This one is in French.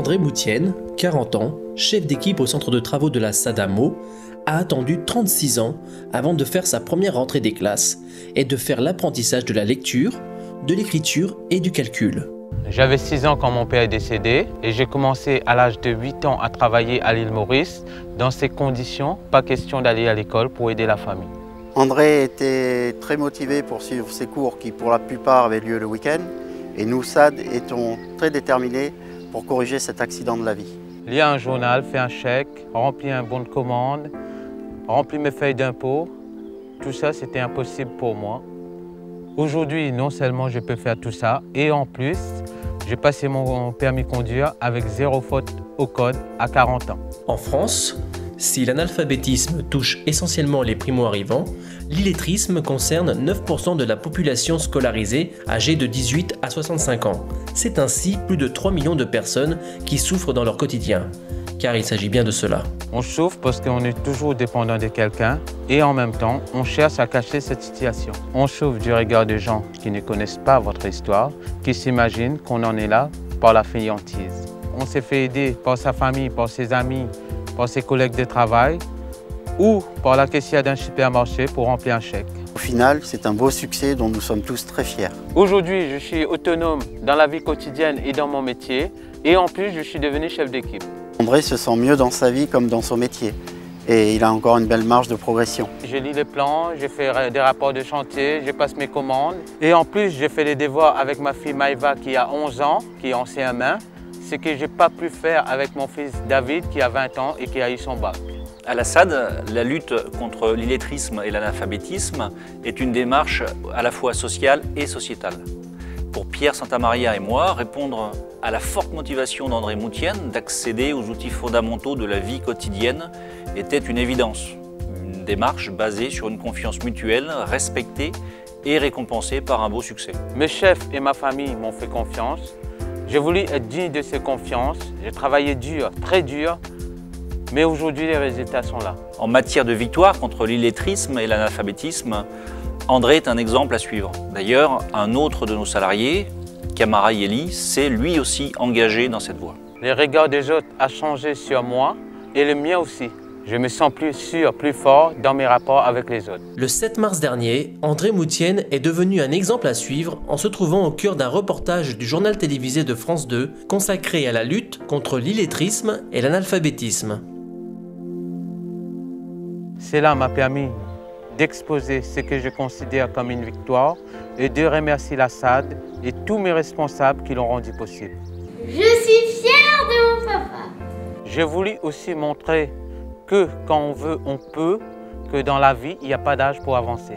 André Moutienne, 40 ans, chef d'équipe au centre de travaux de la SAD-AMO, a attendu 36 ans avant de faire sa première rentrée des classes et de faire l'apprentissage de la lecture, de l'écriture et du calcul. J'avais 6 ans quand mon père est décédé et j'ai commencé à l'âge de 8 ans à travailler à l'île Maurice. Dans ces conditions, pas question d'aller à l'école pour aider la famille. André était très motivé pour suivre ses cours qui pour la plupart avaient lieu le week-end et nous, SAD, étions très déterminés pour corriger cet accident de la vie. Lis un journal, fais un chèque, remplis un bon de commande, remplis mes feuilles d'impôt. Tout ça, c'était impossible pour moi. Aujourd'hui, non seulement je peux faire tout ça, et en plus, j'ai passé mon permis conduire avec 0 faute au code à 40 ans. En France, si l'analphabétisme touche essentiellement les primo-arrivants, l'illettrisme concerne 9% de la population scolarisée âgée de 18 à 65 ans. C'est ainsi plus de 3 millions de personnes qui souffrent dans leur quotidien. Car il s'agit bien de cela. On souffre parce qu'on est toujours dépendant de quelqu'un et en même temps, on cherche à cacher cette situation. On souffre du regard des gens qui ne connaissent pas votre histoire, qui s'imaginent qu'on en est là par la fainéantise. On s'est fait aider par sa famille, par ses amis, par ses collègues de travail ou par la caissière d'un supermarché pour remplir un chèque. Au final, c'est un beau succès dont nous sommes tous très fiers. Aujourd'hui, je suis autonome dans la vie quotidienne et dans mon métier et en plus, je suis devenu chef d'équipe. André se sent mieux dans sa vie comme dans son métier et il a encore une belle marge de progression. Je lis les plans, je fais des rapports de chantier, je passe mes commandes et en plus, je fais les devoirs avec ma fille Maïva qui a 11 ans, qui est en CM1, ce que je n'ai pas pu faire avec mon fils David qui a 20 ans et qui a eu son bac. À la SAD, la lutte contre l'illettrisme et l'analphabétisme est une démarche à la fois sociale et sociétale. Pour Pierre Santamaria et moi, répondre à la forte motivation d'André Moutienne d'accéder aux outils fondamentaux de la vie quotidienne était une évidence. Une démarche basée sur une confiance mutuelle, respectée et récompensée par un beau succès. Mes chefs et ma famille m'ont fait confiance. J'ai voulu être digne de ces confiances. J'ai travaillé dur, très dur, mais aujourd'hui les résultats sont là. En matière de victoire contre l'illettrisme et l'analphabétisme, André est un exemple à suivre. D'ailleurs, un autre de nos salariés, Camara Yeli, s'est lui aussi engagé dans cette voie. Les regards des autres ont changé sur moi et le mien aussi. Je me sens plus sûr, plus fort dans mes rapports avec les autres. Le 7 mars dernier, André Moutienne est devenu un exemple à suivre en se trouvant au cœur d'un reportage du journal télévisé de France 2 consacré à la lutte contre l'illettrisme et l'analphabétisme. Cela m'a permis d'exposer ce que je considère comme une victoire et de remercier la SAD et tous mes responsables qui l'ont rendu possible. Je suis fière de mon papa. J'ai voulu aussi montrer que quand on veut, on peut, que dans la vie, il n'y a pas d'âge pour avancer.